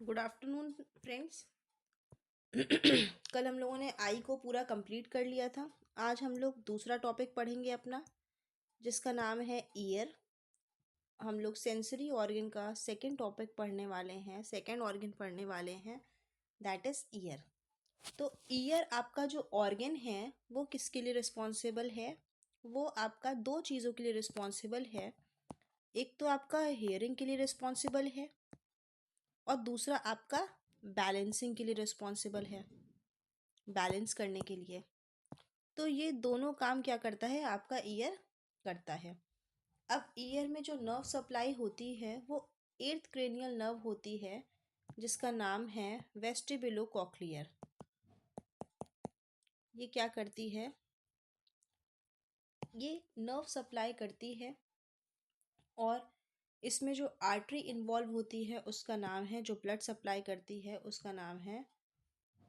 Good afternoon friends. कल हम लोगों ने आई को पूरा कंप्लीट कर लिया था। आज हम लोग दूसरा टॉपिक पढ़ेंगे अपना, जिसका नाम है ईयर। हम लोग सेंसरी ऑर्गन का सेकंड टॉपिक पढ़ने वाले हैं, सेकंड ऑर्गन पढ़ने वाले हैं, दैट इज ईयर। तो ईयर आपका जो ऑर्गन है वो किसके लिए रिस्पॉन्सिबल है? वो आपका दो चीज़ों के लिए रिस्पॉन्सिबल है। एक तो आपका हेयरिंग के लिए रिस्पॉन्सिबल है और दूसरा आपका बैलेंसिंग के लिए रिस्पॉन्सिबल है, बैलेंस करने के लिए। तो ये दोनों काम क्या करता है? आपका ईयर करता है। अब ईयर में जो नर्व सप्लाई होती है वो एर्थ क्रेनियल नर्व होती है, जिसका नाम है वेस्टिबुलो कॉक्लियर। ये क्या करती है? ये नर्व सप्लाई करती है और इसमें जो आर्टरी इन्वॉल्व होती है उसका नाम है, जो ब्लड सप्लाई करती है उसका नाम है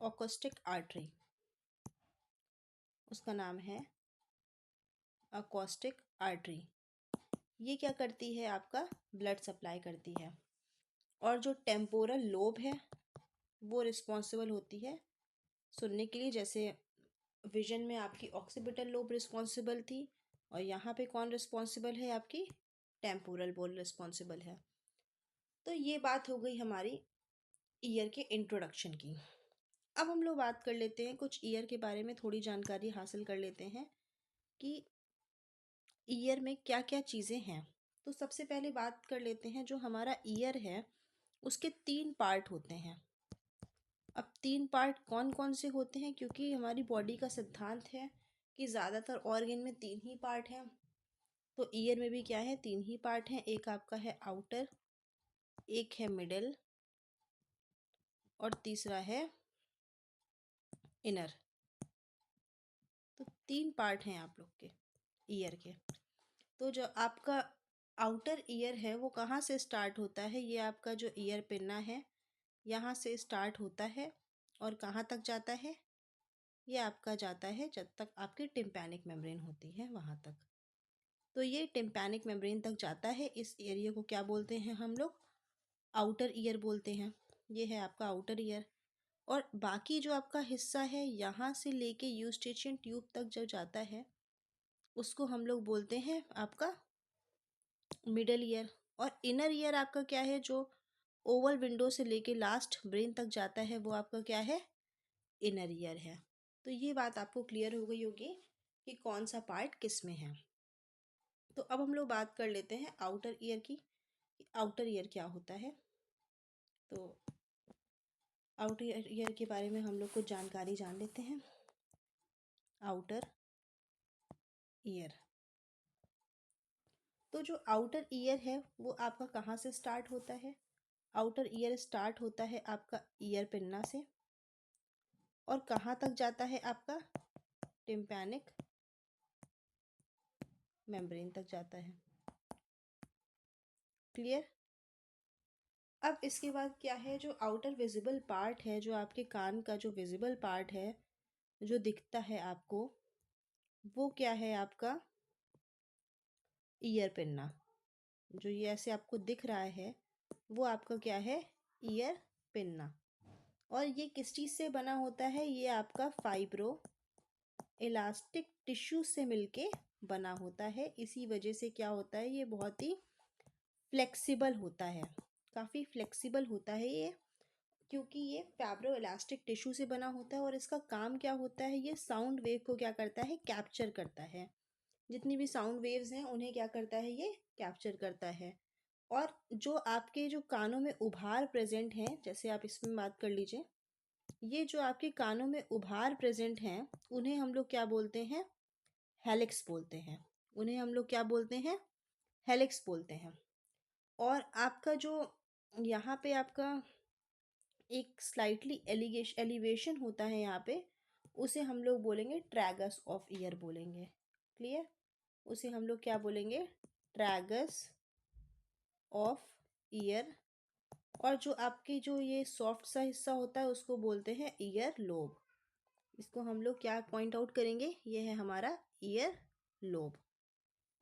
ओकोस्टिक आर्टरी। उसका नाम है अकोस्टिक आर्टरी। ये क्या करती है? आपका ब्लड सप्लाई करती है। और जो टेम्पोरल लोब है वो रिस्पॉन्सिबल होती है सुनने के लिए। जैसे विजन में आपकी ऑक्सीपिटल लोब रिस्पॉन्सिबल थी, और यहाँ पे कौन रिस्पॉन्सिबल है? आपकी टेम्पोरल लोब रिस्पॉन्सिबल है। तो ये बात हो गई हमारी ईयर के इंट्रोडक्शन की। अब हम लोग बात कर लेते हैं कुछ ईयर के बारे में, थोड़ी जानकारी हासिल कर लेते हैं कि ईयर में क्या क्या चीज़ें हैं। तो सबसे पहले बात कर लेते हैं, जो हमारा ईयर है उसके तीन पार्ट होते हैं। अब तीन पार्ट कौन कौन से होते हैं? क्योंकि हमारी बॉडी का सिद्धांत है कि ज़्यादातर ऑर्गन में तीन ही पार्ट हैं, तो ईयर में भी क्या है? तीन ही पार्ट हैं। एक आपका है आउटर, एक है मिडल और तीसरा है इनर। तो तीन पार्ट हैं आप लोग के ईयर के। तो जो आपका आउटर ईयर है वो कहाँ से स्टार्ट होता है? ये आपका जो ईयर पिन्ना है यहाँ से स्टार्ट होता है और कहाँ तक जाता है? ये आपका जाता है जब तक आपकी टिम्पैनिक मेम्ब्रेन होती है वहाँ तक। तो ये टिम्पैनिक मेम्ब्रेन तक जाता है। इस एरिया को क्या बोलते हैं हम लोग? आउटर ईयर बोलते हैं। ये है आपका आउटर ईयर। और बाकी जो आपका हिस्सा है यहाँ से लेके यूस्टेचियन ट्यूब तक जो जाता है उसको हम लोग बोलते हैं आपका मिडल ईयर। और इनर ईयर आपका क्या है? जो ओवल विंडो से लेके लास्ट ब्रेन तक जाता है वो आपका क्या है? इनर ईयर है। तो ये बात आपको क्लियर हो गई होगी कि कौन सा पार्ट किस में है। तो अब हम लोग बात कर लेते हैं आउटर ईयर की। आउटर ईयर क्या होता है? तो आउटर ईयर के बारे में हम लोग कुछ जानकारी जान लेते हैं। आउटर ईयर, तो जो आउटर ईयर है वो आपका कहाँ से स्टार्ट होता है? आउटर ईयर स्टार्ट होता है आपका ईयर पिन्ना से और कहाँ तक जाता है? आपका टिम्पैनिक मेम्ब्रेन तक जाता है। क्लियर? अब इसके बाद क्या है? जो आउटर विजिबल पार्ट है, जो आपके कान का जो विजिबल पार्ट है जो दिखता है आपको, वो क्या है? आपका ईयर पिन्ना। जो ये ऐसे आपको दिख रहा है वो आपका क्या है? Ear pinna. और ये किस चीज़ से बना होता है? ये आपका फाइब्रो इलास्टिक टिश्यू से मिलके बना होता है। इसी वजह से क्या होता है? ये बहुत ही फ्लेक्सिबल होता है, काफ़ी फ्लेक्सिबल होता है ये, क्योंकि ये फैब्रो इलास्टिक टिश्यू से बना होता है। और इसका काम क्या होता है? ये साउंड वेव को क्या करता है? कैप्चर करता है। जितनी भी साउंड वेव्स हैं उन्हें क्या करता है? ये कैप्चर करता है। और जो आपके जो कानों में उभार प्रेजेंट हैं, जैसे आप इसमें बात कर लीजिए, ये जो आपके कानों में उभार प्रेजेंट हैं उन्हें हम लोग क्या बोलते हैं? हेलिक्स बोलते हैं। उन्हें हम लोग क्या बोलते हैं? हेलिक्स बोलते हैं। और आपका जो यहाँ पे आपका एक स्लाइटली एलिवेशन होता है यहाँ पे, उसे हम लोग बोलेंगे ट्रैगस ऑफ ईयर बोलेंगे। क्लियर? उसे हम लोग क्या बोलेंगे? Tragus of year. और जो आपकी जो ये सॉफ्ट सा हिस्सा होता है उसको बोलते हैं ईयर लोब। इसको हम लोग क्या पॉइंट आउट करेंगे? ये है हमारा ईयर लोब।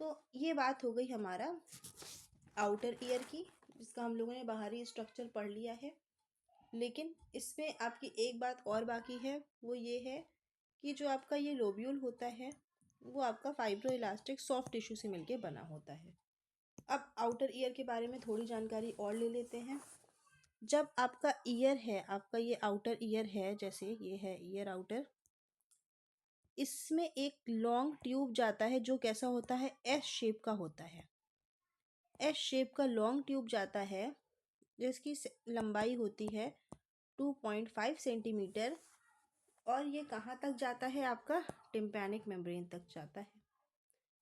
तो ये बात हो गई हमारा आउटर ईयर की, जिसका हम लोगों ने बाहरी स्ट्रक्चर पढ़ लिया है। लेकिन इसमें आपकी एक बात और बाकी है, वो ये है कि जो आपका ये लोब्यूल होता है वो आपका फाइब्रो इलास्टिक सॉफ्ट टिश्यू से मिलके बना होता है। अब आउटर ईयर के बारे में थोड़ी जानकारी और ले लेते हैं। जब आपका ईयर है, आपका ये आउटर ईयर है, जैसे ये है ईयर आउटर, इसमें एक लॉन्ग ट्यूब जाता है जो कैसा होता है, एस शेप का होता है। एस शेप का लॉन्ग ट्यूब जाता है जिसकी लंबाई होती है 2.5 सेंटीमीटर, और ये कहाँ तक जाता है, आपका टिम्पैनिक मेम्ब्रेन तक जाता है।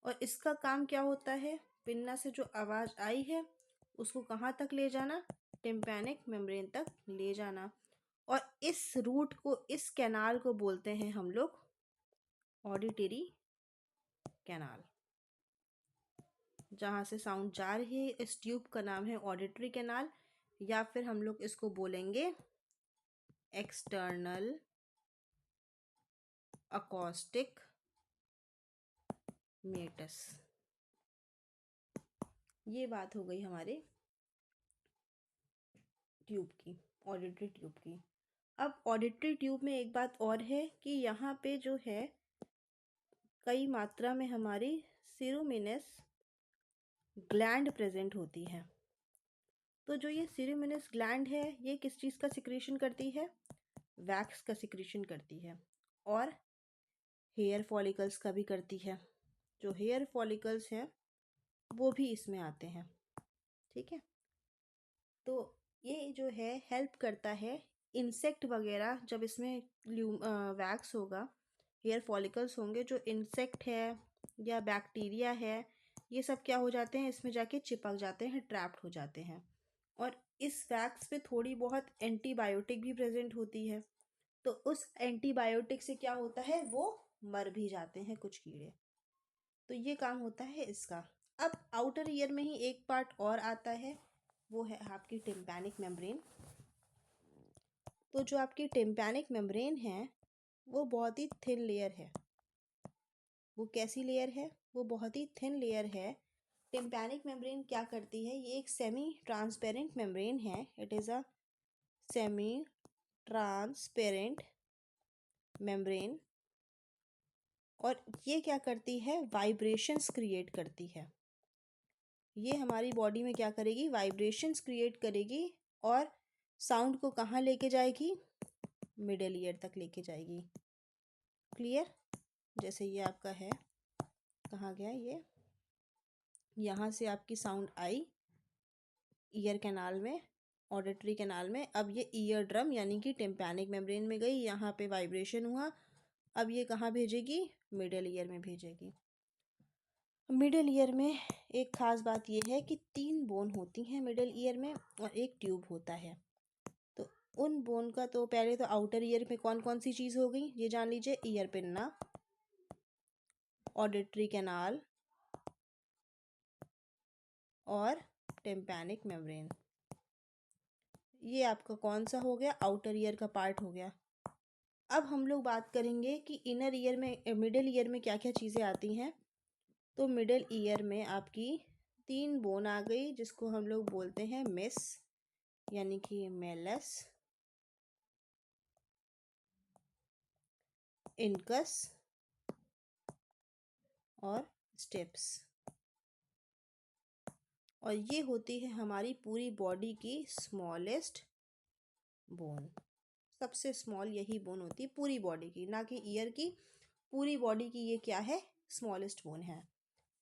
और इसका काम क्या होता है, पिन्ना से जो आवाज़ आई है उसको कहाँ तक ले जाना, टिम्पैनिक मेम्ब्रेन तक ले जाना। और इस रूट को, इस कैनाल को बोलते हैं हम लोग ऑडिटरी कैनाल। जहाँ से साउंड जा रही है इस ट्यूब का नाम है ऑडिटरी कैनाल, या फिर हम लोग इसको बोलेंगे एक्सटर्नल अकॉस्टिक मेटस। ये बात हो गई हमारे ट्यूब की, ऑडिटरी ट्यूब की। अब ऑडिटरी ट्यूब में एक बात और है कि यहाँ पे जो है कई मात्रा में हमारी सिरुमिनस ग्लैंड प्रेजेंट होती है। तो जो ये सिरुमिनस ग्लैंड है ये किस चीज़ का सिक्रीशन करती है, वैक्स का सिक्रीशन करती है, और हेयर फॉलिकल्स का भी करती है। जो हेयर फॉलिकल्स हैं वो भी इसमें आते हैं, ठीक है। तो ये जो है हेल्प करता है इंसेक्ट वगैरह, जब इसमें वैक्स होगा, हेयर फॉलिकल्स होंगे, जो इंसेक्ट है या बैक्टीरिया है, ये सब क्या हो जाते हैं, इसमें जाके चिपक जाते हैं, ट्रैप्ड हो जाते हैं। और इस वैक्स पे थोड़ी बहुत एंटीबायोटिक भी प्रेजेंट होती है, तो उस एंटीबायोटिक से क्या होता है, वो मर भी जाते हैं कुछ कीड़े। तो ये काम होता है इसका। अब आउटर ईयर में ही एक पार्ट और आता है, वो है आपकी टिम्पैनिक मेम्ब्रेन। तो जो आपकी टिम्पैनिक मेम्ब्रेन है वो बहुत ही थिन लेयर है। वो कैसी लेयर है, वो बहुत ही थिन लेयर है। टिम्पैनिक मेम्ब्रेन क्या करती है, ये एक सेमी ट्रांसपेरेंट मेम्ब्रेन है। It is a semi transparent membrane. और ये क्या करती है, वाइब्रेशंस क्रिएट करती है। ये हमारी बॉडी में क्या करेगी, वाइब्रेशंस क्रिएट करेगी, और साउंड को कहाँ लेके जाएगी, मिडल ईयर तक लेके जाएगी। क्लियर। जैसे ये आपका है, कहाँ गया ये, यहाँ से आपकी साउंड आई ईयर कैनाल में, ऑडिटरी कैनाल में। अब ये ईयर ड्रम यानी कि टिम्पैनिक मेम्ब्रेन में गई, यहाँ पे वाइब्रेशन हुआ, अब ये कहाँ भेजेगी, मिडल ईयर में भेजेगी। मिडल ईयर में एक खास बात ये है कि 3 बोन होती हैं मिडल ईयर में, और एक ट्यूब होता है। तो उन बोन का, तो पहले तो आउटर ईयर में कौन कौन सी चीज़ हो गई ये जान लीजिए, ईयर पिन्ना, ऑडिटरी कैनाल और टिम्पैनिक मेम्ब्रेन। ये आपका कौन सा हो गया, आउटर ईयर का पार्ट हो गया। अब हम लोग बात करेंगे कि इनर ईयर में, मिडिल ईयर में क्या क्या चीज़ें आती हैं। तो मिडिल ईयर में आपकी 3 बोन आ गई, जिसको हम लोग बोलते हैं मिस, यानी कि मेलस, इनकस और स्टेप्स। और ये होती है हमारी पूरी बॉडी की स्मॉलेस्ट बोन। सबसे स्मॉल यही बोन होती है पूरी बॉडी की, ना कि ईयर की, पूरी बॉडी की ये क्या है, स्मॉलेस्ट बोन है।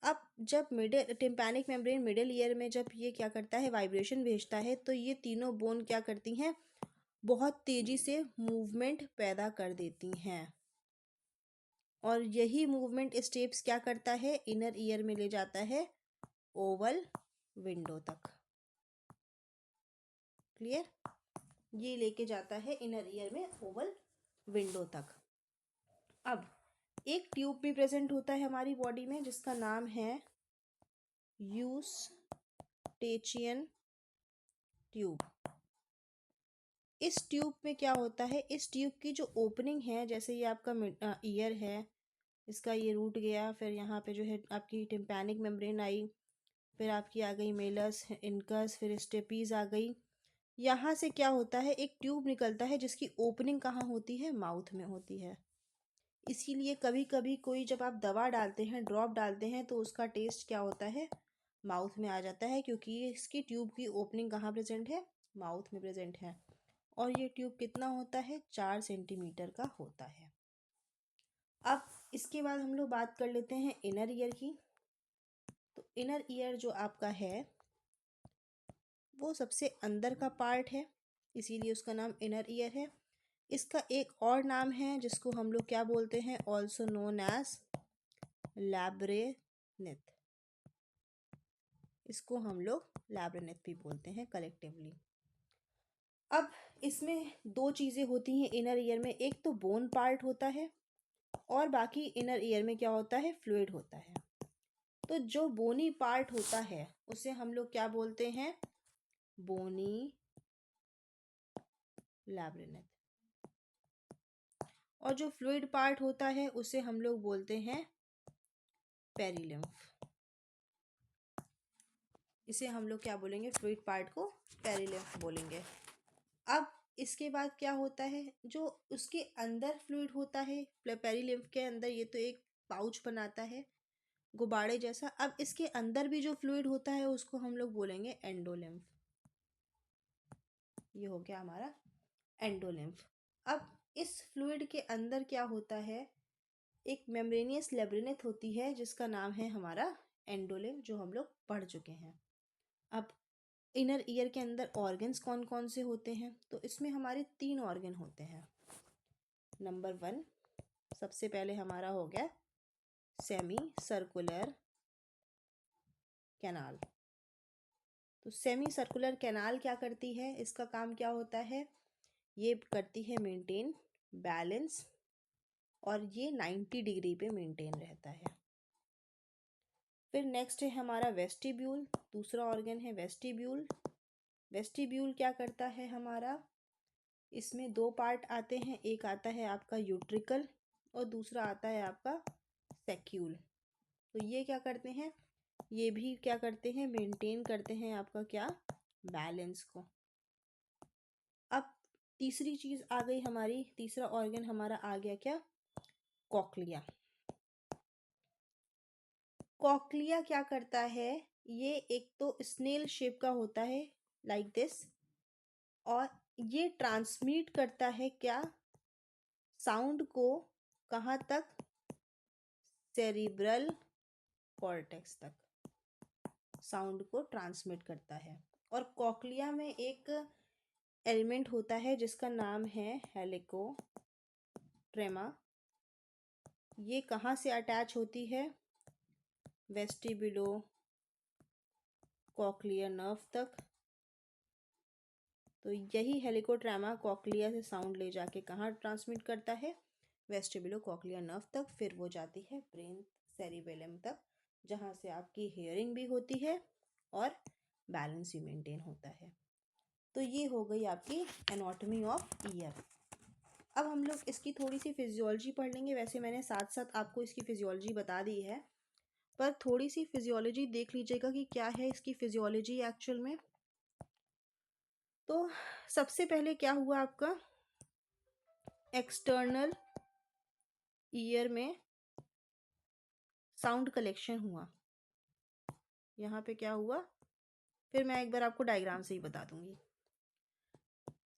अब जब middle tympanic membrane middle ear में जब ये क्या करता है, वाइब्रेशन भेजता है, तो ये तीनों बोन क्या करती हैं, बहुत तेज़ी से मूवमेंट पैदा कर देती हैं। और यही मूवमेंट स्टेप्स क्या करता है, इनर ईयर में ले जाता है ओवल विंडो तक। क्लियर। ये लेके जाता है इनर ईयर में ओवल विंडो तक। अब एक ट्यूब भी प्रेजेंट होता है हमारी बॉडी में जिसका नाम है यूस्टेचियन ट्यूब। इस ट्यूब में क्या होता है, इस ट्यूब की जो ओपनिंग है, जैसे ये आपका ईयर है, इसका ये रूट गया, फिर यहाँ पे जो है आपकी टिम्पैनिक मेम्ब्रेन आई, फिर आपकी आ गई मेलस, इनकस, फिर स्टेपीज आ गई। यहाँ से क्या होता है, एक ट्यूब निकलता है जिसकी ओपनिंग कहाँ होती है, माउथ में होती है। इसीलिए कभी कभी कोई जब आप दवा डालते हैं, ड्रॉप डालते हैं, तो उसका टेस्ट क्या होता है, माउथ में आ जाता है, क्योंकि इसकी ट्यूब की ओपनिंग कहाँ प्रेजेंट है, माउथ में प्रेजेंट है। और ये ट्यूब कितना होता है, 4 सेंटीमीटर का होता है। अब इसके बाद हम लोग बात कर लेते हैं इनर ईयर की। तो इनर ईयर जो आपका है वो सबसे अंदर का पार्ट है, इसीलिए उसका नाम इनर ईयर है। इसका एक और नाम है जिसको हम लोग क्या बोलते हैं, ऑल्सो नोन एज लैब्रेनिथ। इसको हम लोग लैब्रेनिथ भी बोलते हैं कलेक्टिवली। अब इसमें दो चीज़ें होती हैं इनर ईयर में, एक तो बोन पार्ट होता है और बाकी इनर ईयर में क्या होता है, फ्लूइड होता है। तो जो बोनी पार्ट होता है उसे हम लोग क्या बोलते हैं, बोनी लैब्रेनिथ। और जो फ्लूइड पार्ट होता है उसे हम लोग बोलते हैं पेरिलिम्फ। इसे हम लोग क्या बोलेंगे, फ्लूइड पार्ट को पेरिलिम्फ बोलेंगे। अब इसके बाद क्या होता है, जो उसके अंदर फ्लूइड होता है पेरिलिम्फ के अंदर, ये तो एक पाउच बनाता है गुब्बारे जैसा। अब इसके अंदर भी जो फ्लूइड होता है उसको हम लोग बोलेंगे एंडोलिम्फ। ये हो गया हमारा एंडोलिम्फ। अब इस फ्लूइड के अंदर क्या होता है, एक मेम्ब्रेनियस लैब्रिन्थ होती है जिसका नाम है हमारा एंडोलिम्फ, जो हम लोग पढ़ चुके हैं। अब इनर ईयर के अंदर ऑर्गन्स कौन कौन से होते हैं, तो इसमें हमारे 3 ऑर्गन होते हैं। नंबर 1 सबसे पहले हमारा हो गया सेमी सर्कुलर कैनाल। तो सेमी सर्कुलर कैनाल क्या करती है, इसका काम क्या होता है, ये करती है मेंटेन बैलेंस, और ये 90 डिग्री पे मेंटेन रहता है। फिर नेक्स्ट है हमारा वेस्टिब्यूल, दूसरा ऑर्गन है वेस्टिब्यूल। वेस्टिब्यूल क्या करता है हमारा, इसमें 2 पार्ट आते हैं, एक आता है आपका यूट्रिकल और दूसरा आता है आपका सेक्यूल। तो ये क्या करते हैं, ये भी क्या करते हैं, मेंटेन करते हैं आपका क्या, बैलेंस को। अब तीसरी चीज आ गई हमारी, तीसरा ऑर्गन हमारा आ गया क्या, कॉक्लिया। कॉक्लिया क्या करता है, ये एक तो स्नेल शेप का होता है लाइक दिस, और ये ट्रांसमिट करता है क्या, साउंड को कहाँ तक, सेरिब्रल कॉर्टेक्स तक साउंड को ट्रांसमिट करता है। और कॉक्लिया में एक एलिमेंट होता है जिसका नाम है हेलिकोट्रेमा। ये कहाँ से अटैच होती है, वेस्टिबुलो कॉक्लियर नर्व तक। तो यही हेलिकोट्रेमा कॉक्लिया से साउंड ले जाके कहाँ ट्रांसमिट करता है, वेस्टिबुलो कॉक्लियर नर्व तक। फिर वो जाती है ब्रेन सेरिबेलम तक, जहाँ से आपकी हियरिंग भी होती है और बैलेंस भी मेंटेन होता है। तो ये हो गई आपकी एनाटॉमी ऑफ ईयर। अब हम लोग इसकी थोड़ी सी फिजियोलॉजी पढ़ लेंगे। वैसे मैंने साथ साथ आपको इसकी फिजियोलॉजी बता दी है, पर थोड़ी सी फिजियोलॉजी देख लीजिएगा कि क्या है इसकी फिजियोलॉजी एक्चुअल में। तो सबसे पहले क्या हुआ आपका, एक्सटर्नल ईयर में साउंड कलेक्शन हुआ। यहाँ पे क्या हुआ, फिर मैं एक बार आपको डायग्राम से ही बता दूंगी।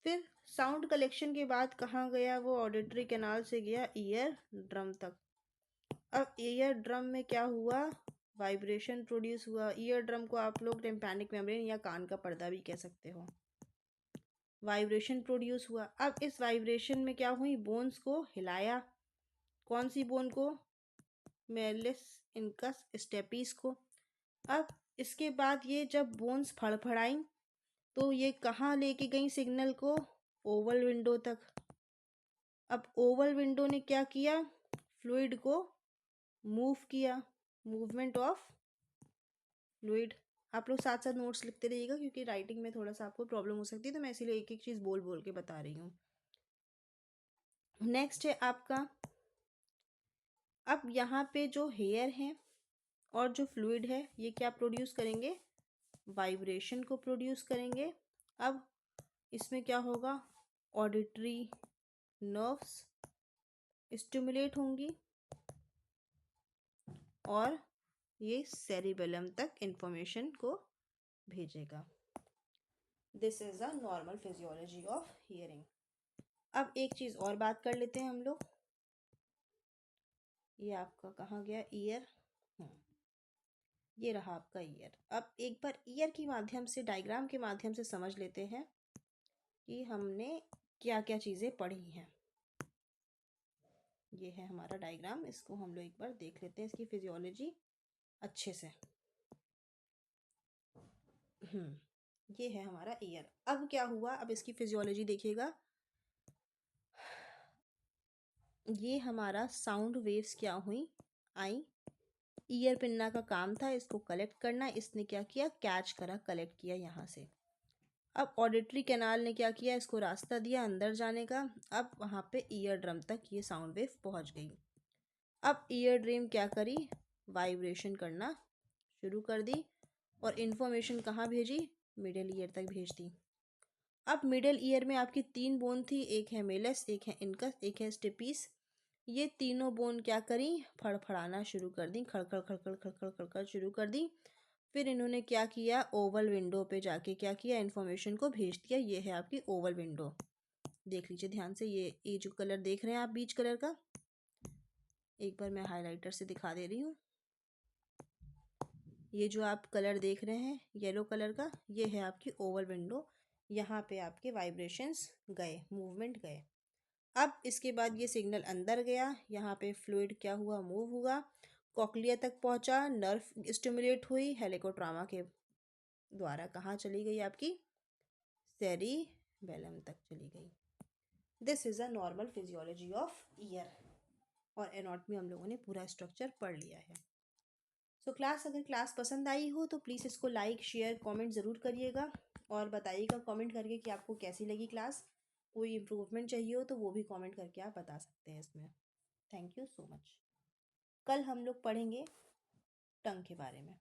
फिर साउंड कलेक्शन के बाद कहाँ गया वो, ऑडिटरी कैनाल से गया ईयर ड्रम तक। अब ईयर ड्रम में क्या हुआ, वाइब्रेशन प्रोड्यूस हुआ। ईयर ड्रम को आप लोग टिम्पैनिक मेम्ब्रेन या कान का पर्दा भी कह सकते हो। वाइब्रेशन प्रोड्यूस हुआ। अब इस वाइब्रेशन में क्या हुई, बोन्स को हिलाया। कौन सी बोन को, मेलिस इनकस स्टेपीज को। अब इसके बाद ये जब बोन्स फड़फड़ाई तो ये कहाँ लेके गई सिग्नल को, ओवल विंडो तक। अब ओवल विंडो ने क्या किया, फ्लूइड को मूव किया, मूवमेंट ऑफ फ्लूइड। आप लोग साथ साथ नोट्स लिखते रहिएगा, क्योंकि राइटिंग में थोड़ा सा आपको प्रॉब्लम हो सकती है, तो मैं इसीलिए एक एक चीज़ बोल बोल के बता रही हूँ। नेक्स्ट है आपका, अब यहाँ पे जो हेयर है और जो फ्लूइड है ये क्या प्रोड्यूस करेंगे, वाइब्रेशन को प्रोड्यूस करेंगे। अब इसमें क्या होगा, ऑडिटरी नर्व्स स्टिमुलेट होंगी और ये सेरिबेलम तक इंफॉर्मेशन को भेजेगा। This is a normal physiology of hearing. अब एक चीज और बात कर लेते हैं हम लोग। ये आपका कहाँ गया, ईयर। ये रहा आपका ईयर। अब एक बार ईयर के माध्यम से, डायग्राम के माध्यम से समझ लेते हैं कि हमने क्या क्या चीज़ें पढ़ी हैं। ये है हमारा डायग्राम, इसको हम लोग एक बार देख लेते हैं, इसकी फिजियोलॉजी अच्छे से। ये है हमारा ईयर। अब क्या हुआ, अब इसकी फिजियोलॉजी देखिएगा। ये हमारा साउंड वेव्स क्या हुई, आई। ईयर पिन्ना का काम था इसको कलेक्ट करना, इसने क्या किया, कैच करा, कलेक्ट किया यहाँ से। अब ऑडिटरी कैनाल ने क्या किया, इसको रास्ता दिया अंदर जाने का। अब वहाँ पे ईयर ड्रम तक ये साउंड वेव पहुँच गई। अब ईयर ड्रम क्या करी, वाइब्रेशन करना शुरू कर दी और इन्फॉर्मेशन कहाँ भेजी, मिडिल ईयर तक भेज दी। अब मिडिल ईयर में आपकी 3 बोन थी, एक है मेलस, एक है इनकस, एक है स्टेपीस। ये तीनों बोन क्या करी, फड़फड़ाना शुरू कर दी, खड़खड़ खड़खड़ खड़खड़ खड़खड़ शुरू कर दी। फिर इन्होंने क्या किया, ओवल विंडो पे जाके क्या किया, इन्फॉर्मेशन को भेज दिया। ये है आपकी ओवल विंडो, देख लीजिए ध्यान से। ये जो कलर देख रहे हैं आप बीच कलर का, एक बार मैं हाइलाइटर से दिखा दे रही हूँ। ये जो आप कलर देख रहे हैं येलो कलर का, ये है आपकी ओवल विंडो। यहाँ पे आपके वाइब्रेशंस गए, मूवमेंट गए। अब इसके बाद ये सिग्नल अंदर गया, यहाँ पे फ्लूइड क्या हुआ, मूव हुआ, कॉक्लिया तक पहुँचा, नर्व स्टिमुलेट हुई हेलिकोट्रामा के द्वारा। कहाँ चली गई, आपकी सेरिबेलम तक चली गई। This is a normal physiology of year. और एनाटॉमी हम लोगों ने पूरा स्ट्रक्चर पढ़ लिया है। सो क्लास, अगर क्लास पसंद आई हो तो प्लीज़ इसको लाइक शेयर कमेंट ज़रूर करिएगा और बताइएगा कमेंट करके कि आपको कैसी लगी क्लास। कोई इम्प्रूवमेंट चाहिए हो तो वो भी कमेंट करके आप बता सकते हैं इसमें। Thank you so much. कल हम लोग पढ़ेंगे टंग के बारे में।